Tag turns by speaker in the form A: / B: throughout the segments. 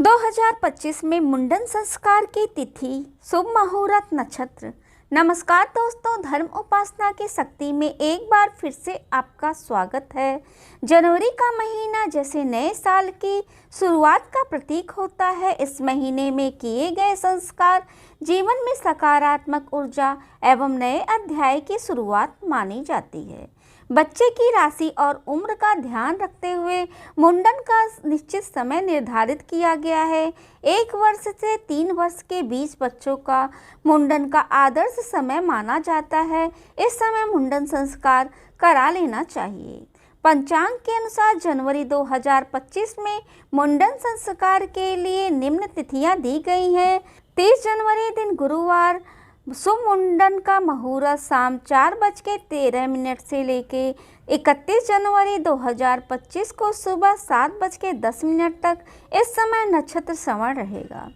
A: 2025 में मुंडन संस्कार की तिथि, शुभ मुहूर्त, नक्षत्र। नमस्कार दोस्तों, धर्म उपासना की शक्ति में एक बार फिर से आपका स्वागत है। जनवरी का महीना जैसे नए साल की शुरुआत का प्रतीक होता है, इस महीने में किए गए संस्कार जीवन में सकारात्मक ऊर्जा एवं नए अध्याय की शुरुआत मानी जाती है। बच्चे की राशि और उम्र का ध्यान रखते हुए मुंडन का निश्चित समय निर्धारित किया गया है। 1 वर्ष से 3 वर्ष के बीच बच्चों का मुंडन का आदर्श समय माना जाता है। इस समय मुंडन संस्कार करा लेना चाहिए। पंचांग के अनुसार जनवरी 2025 में मुंडन संस्कार के लिए निम्न तिथियां दी गई हैं। 30 जनवरी दिन गुरुवार शुभ मुंडन का मुहूर्त शाम 4:13 से लेके 31 जनवरी 2025 को सुबह 7:10 तक। इस समय नक्षत्र श्रवण रहेगा।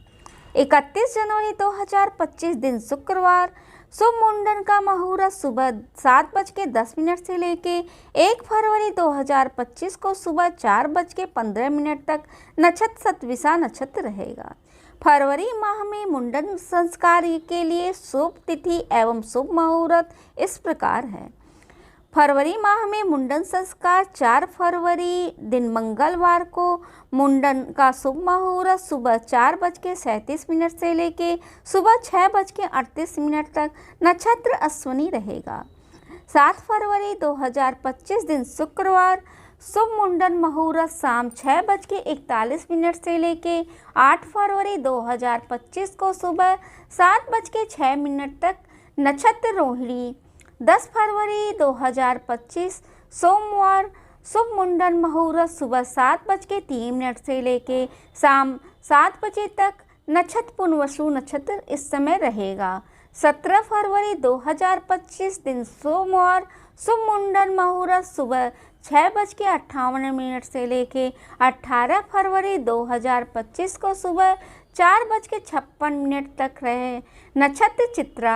A: 31 जनवरी 2025 दिन शुक्रवार शुभ मुंडन का मुहूर्त सुबह 7:10 से लेके 1 फरवरी 2025 को सुबह 4:15 तक नक्षत्र सतविसा नक्षत्र रहेगा। फरवरी माह में मुंडन संस्कार के लिए शुभ तिथि एवं शुभ मुहूर्त इस प्रकार है। फरवरी माह में मुंडन संस्कार 4 फरवरी दिन मंगलवार को मुंडन का शुभ मुहूर्त सुबह 4:37 से लेके सुबह 6:38 तक नक्षत्र अश्विनी रहेगा। 7 फरवरी 2025 दिन शुक्रवार शुभ मुंडन मुहूर्त शाम 6:41 से लेके 8 फरवरी 2025 को सुबह 7:06 तक नक्षत्र रोहिणी। 10 फरवरी 2025 सोमवार शुभ मुंडन मुहूर्त सुबह 7:03 से लेके शाम 7 बजे तक नक्षत्र पुनर्वसु नक्षत्र इस समय रहेगा। 17 फरवरी 2025 दिन सोमवार शुभ मुंडन मुहूर्त सुबह 6:58 से लेके 18 फरवरी 2025 को सुबह 4:56 तक रहे नक्षत्र चित्रा।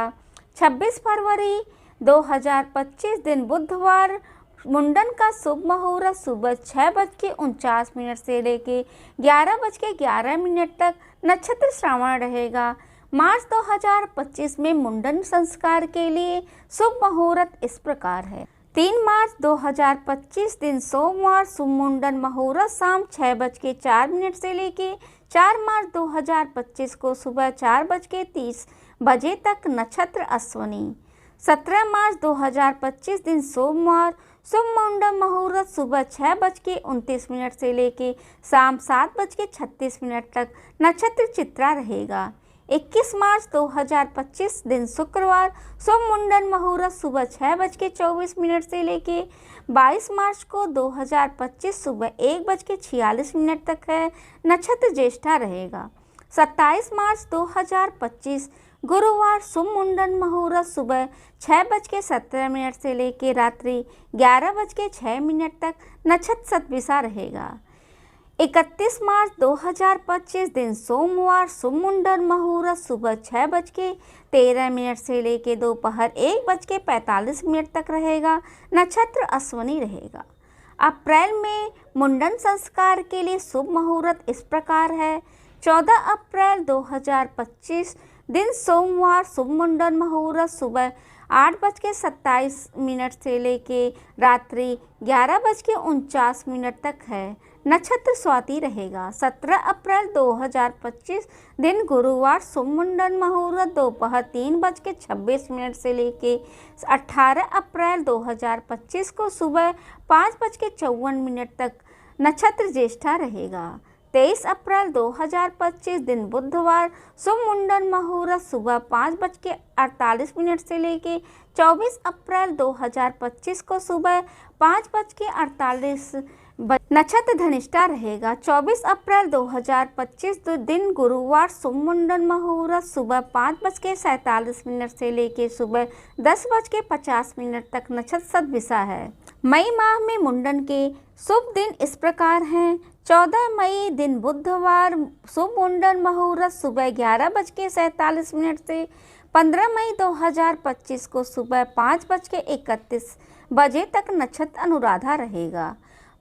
A: 26 फरवरी 2025 दिन बुधवार मुंडन का शुभ मुहूर्त सुबह 6:49 से लेके 11:11 तक नक्षत्र श्रावण रहेगा। मार्च 2025 में मुंडन संस्कार के लिए शुभ मुहूर्त इस प्रकार है। 3 मार्च 2025 दिन सोमवार शुभ मुंडन मुहूर्त शाम 6:04 से लेके 4 मार्च 2025 को सुबह 4:30 बजे तक नक्षत्र अश्विनी। 17 मार्च 2025 दिन सोमवार शुभ मुंडन मुहूर्त सुबह 6:29 से लेके शाम 7:36 तक नक्षत्र चित्रा रहेगा। 21 मार्च 2025 दिन शुक्रवार शुभ मुंडन मुहूर्त सुबह 6:24 से लेके 22 मार्च को 2025 सुबह 1:46 तक है नक्षत्र ज्येष्ठा रहेगा। 27 मार्च 2025 गुरुवार शुभ मुंडन मुहूर्त सुबह 6:17 से लेके रात्रि 11:06 तक नक्षत्र सतविसा रहेगा। 31 मार्च 2025 दिन सोमवार शुभ मुंडन मुहूर्त सुबह 6:13 से लेके दोपहर 1:45 तक रहेगा नक्षत्र अश्विनी रहेगा। अप्रैल में मुंडन संस्कार के लिए शुभ मुहूर्त इस प्रकार है। 14 अप्रैल 2025 दिन सोमवार शुभ मुंडन मुहूर्त सुबह 8:27 से लेके रात्रि 11:49 तक है नक्षत्र स्वाति रहेगा। 17 अप्रैल 2025 दिन गुरुवार शुभ मुंडन मुहूर्त दोपहर 3:26 से लेके 18 अप्रैल 2025 को सुबह 5:54 तक नक्षत्र ज्येष्ठा रहेगा। 23 अप्रैल 2025 दिन बुधवार शुभ मुंडन मुहूर्त सुबह 5:48 से लेके 24 अप्रैल 2025 को सुबह 5:48 नक्षत्र धनिष्ठा रहेगा। 24 अप्रैल 2025 दिन गुरुवार शुभ मुंडन मुहूर्त सुबह 5:47 से लेके सुबह 10:50 तक नक्षत्र सतविसा है। मई माह में मुंडन के शुभ दिन इस प्रकार हैं। 14 मई दिन बुधवार शुभ मुंडन मुहूर्त सुबह 11:47 से 15 मई 2025 को सुबह 5:31 बजे तक नक्षत्र अनुराधा रहेगा।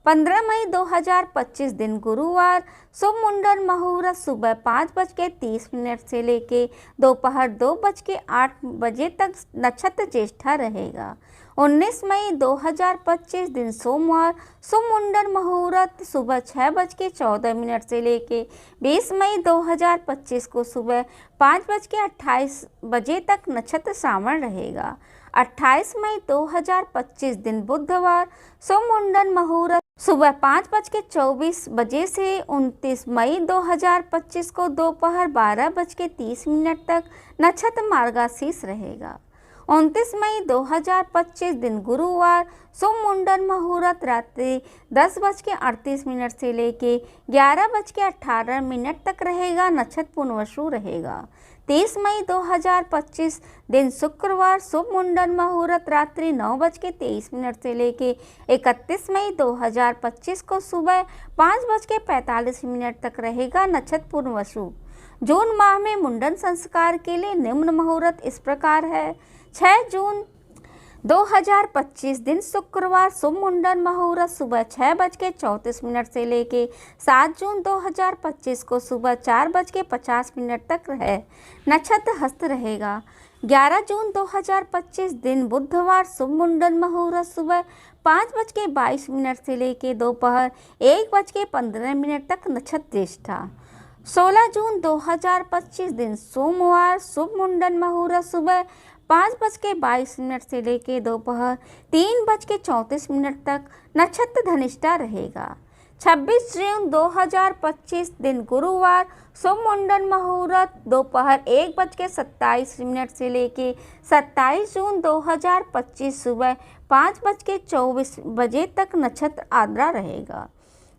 A: 15 मई 2025 दिन गुरुवार, शुभ मुंडन मुहूर्त सुबह 5:30 से लेके दोपहर 2:08 बजे तक, नक्षत्र ज्येष्ठा रहेगा। 19 मई 2025 दिन सोमवार, शुभ मुंडन मुहूर्त सुबह 6:14 से लेके 20 मई 2025 को सुबह 5:28 बजे तक, नक्षत्र श्रावण रहेगा। 28 मई 2025 दिन बुधवार, शुभ मुंडन मुहूर्त सुबह 5:24 बजे से 29 मई 2025 को दोपहर 12:30 तक, नक्षत्र मार्गशीर्ष रहेगा। 29 मई 2025 दिन गुरुवार, शुभ मुंडन मुहूर्त रात्रि 10:38 से लेके 11:18 तक रहेगा, नक्षत्र पुनर्वसु रहेगा। 30 मई 2025 दिन शुक्रवार, शुभ मुंडन मुहूर्त रात्रि 9:23 से लेके 31 मई 2025 को सुबह 5:45 तक रहेगा, नक्षत्र पुनर्वसु। जून माह में मुंडन संस्कार के लिए निम्न मुहूर्त इस प्रकार है। 6 जून 2025 दिन शुक्रवार, शुभ मुंडन मुहूर्त सुबह 6:34 से लेके 7 जून 2025 को सुबह 4:50 तक है, नक्षत्र हस्त रहेगा। 11 जून 2025 दिन बुधवार, शुभ मुंडन मुहूर्त सुबह 5:22 से लेके दोपहर 1:15 तक, नक्षत्र ज्येष्ठा। 16 जून 2025 दिन सोमवार, शुभ मुंडन मुहूर्त सुबह 5:22 से लेके दोपहर 3:34 तक, नक्षत्र धनिष्ठा रहेगा। 26 जून 2025 दिन गुरुवार, शुभ मुंडन मुहूर्त दोपहर 1:27 से लेके 27 जून 2025 सुबह 5:24 बजे तक, नक्षत्र आद्रा रहेगा।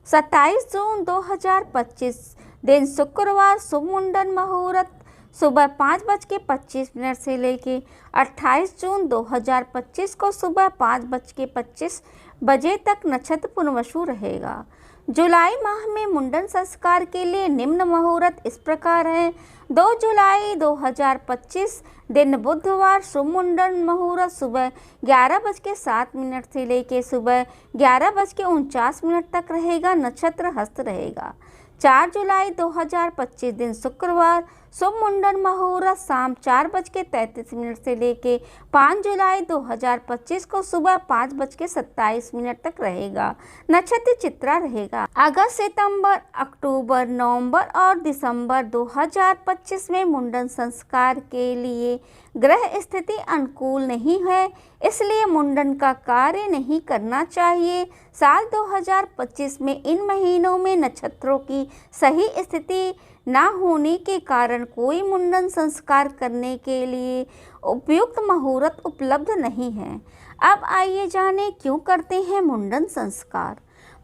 A: 27 जून 2025 दिन शुक्रवार, शुभ मुंडन मुहूर्त सुबह 5:25 से लेके 28 जून 2025 को सुबह 5:25 बजे तक, नक्षत्र पुनर्वसु रहेगा। जुलाई माह में मुंडन संस्कार के लिए निम्न मुहूर्त इस प्रकार है। 2 जुलाई 2025 दिन बुधवार, शुभ मुंडन मुहूर्त सुबह 11:07 से लेके सुबह 11:49 तक रहेगा, नक्षत्र हस्त रहेगा। 4 जुलाई 2025 दिन शुक्रवार, शुभ मुंडन मुहूर्त शाम 4:33 से लेके 5 जुलाई 2025 को सुबह 5:27 तक रहेगा, नक्षत्र चित्रा रहेगा। अगस्त, सितंबर, अक्टूबर, नवंबर और दिसंबर 2025 में मुंडन संस्कार के लिए ग्रह स्थिति अनुकूल नहीं है, इसलिए मुंडन का कार्य नहीं करना चाहिए। साल 2025 में इन महीनों में नक्षत्रों की सही स्थिति न होने के कारण कोई मुंडन संस्कार करने के लिए उपयुक्त मुहूर्त उपलब्ध नहीं है। अब आइए जानें क्यों करते हैं मुंडन संस्कार।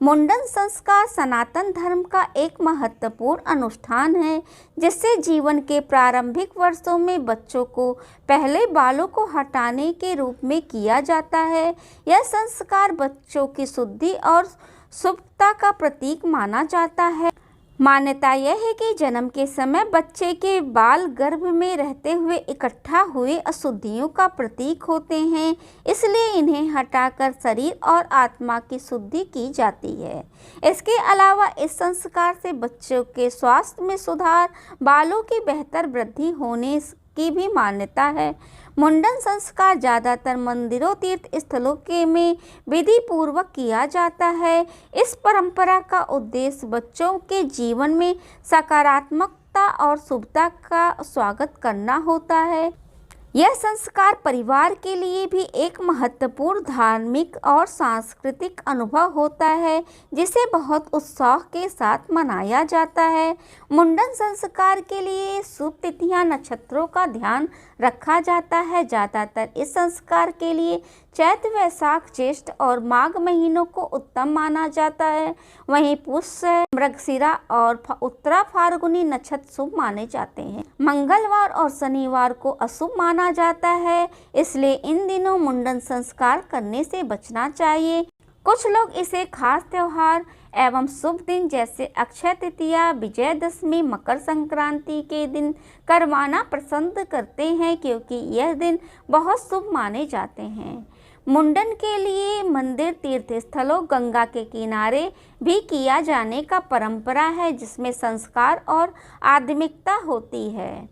A: मुंडन संस्कार सनातन धर्म का एक महत्वपूर्ण अनुष्ठान है, जिससे जीवन के प्रारंभिक वर्षों में बच्चों को पहले बालों को हटाने के रूप में किया जाता है। यह संस्कार बच्चों की शुद्धि और शुभता का प्रतीक माना जाता है। मान्यता यह है कि जन्म के समय बच्चे के बाल गर्भ में रहते हुए इकट्ठा हुए अशुद्धियों का प्रतीक होते हैं, इसलिए इन्हें हटाकर शरीर और आत्मा की शुद्धि की जाती है। इसके अलावा इस संस्कार से बच्चों के स्वास्थ्य में सुधार, बालों की बेहतर वृद्धि होने की भी मान्यता है। मुंडन संस्कार ज़्यादातर मंदिरों, तीर्थ स्थलों के में विधि पूर्वक किया जाता है। इस परंपरा का उद्देश्य बच्चों के जीवन में सकारात्मकता और शुभता का स्वागत करना होता है। यह संस्कार परिवार के लिए भी एक महत्वपूर्ण धार्मिक और सांस्कृतिक अनुभव होता है, जिसे बहुत उत्साह के साथ मनाया जाता है। मुंडन संस्कार के लिए शुभ तिथियां, नक्षत्रों का ध्यान रखा जाता है। ज़्यादातर इस संस्कार के लिए चैत्र, वैशाख, ज्येष्ठ और माघ महीनों को उत्तम माना जाता है। वहीं पुष्य, मृगशिरा और उत्तरा फाल्गुनी नक्षत्र शुभ माने जाते हैं। मंगलवार और शनिवार को अशुभ माना जाता है, इसलिए इन दिनों मुंडन संस्कार करने से बचना चाहिए। कुछ लोग इसे खास त्योहार एवं शुभ दिन जैसे अक्षय तृतीया, विजयदशमी, मकर संक्रांति के दिन करवाना पसंद करते हैं, क्योंकि यह दिन बहुत शुभ माने जाते हैं। मुंडन के लिए मंदिर, तीर्थ स्थलों, गंगा के किनारे भी किया जाने का परंपरा है, जिसमें संस्कार और आध्यात्मिकता होती है।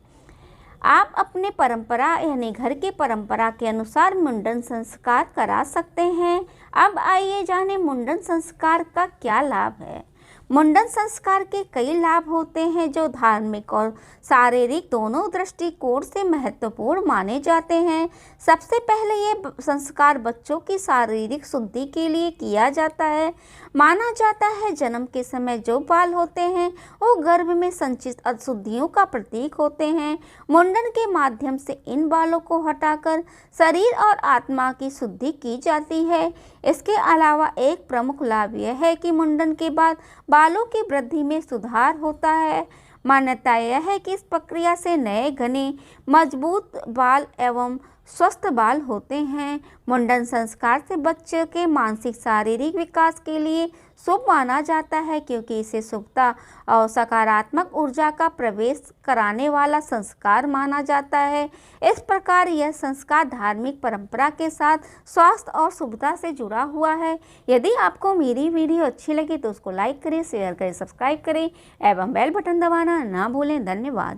A: आप अपने परंपरा यानी घर की परंपरा के अनुसार मुंडन संस्कार करा सकते हैं। अब आइए जानें मुंडन संस्कार का क्या लाभ है। मुंडन संस्कार के कई लाभ होते हैं जो धार्मिक और शारीरिक दोनों दृष्टिकोण से महत्वपूर्ण माने जाते हैं। सबसे पहले ये संस्कार बच्चों की शारीरिक शुद्धि के लिए किया जाता है। माना जाता है जन्म के समय जो बाल होते हैं वो गर्भ में संचित अशुद्धियों का प्रतीक होते हैं। मुंडन के माध्यम से इन बालों को हटाकर शरीर और आत्मा की शुद्धि की जाती है। इसके अलावा एक प्रमुख लाभ यह है कि मुंडन के बाद बालों की वृद्धि में सुधार होता है। मान्यता यह है कि इस प्रक्रिया से नए घने मजबूत बाल एवं स्वस्थ बाल होते हैं। मुंडन संस्कार से बच्चे के मानसिक शारीरिक विकास के लिए शुभ माना जाता है, क्योंकि इसे शुभता और सकारात्मक ऊर्जा का प्रवेश कराने वाला संस्कार माना जाता है। इस प्रकार यह संस्कार धार्मिक परंपरा के साथ स्वास्थ्य और शुभता से जुड़ा हुआ है। यदि आपको मेरी वीडियो अच्छी लगी तो उसको लाइक करें, शेयर करें, सब्सक्राइब करें एवं बेल बटन दबाना ना भूलें। धन्यवाद।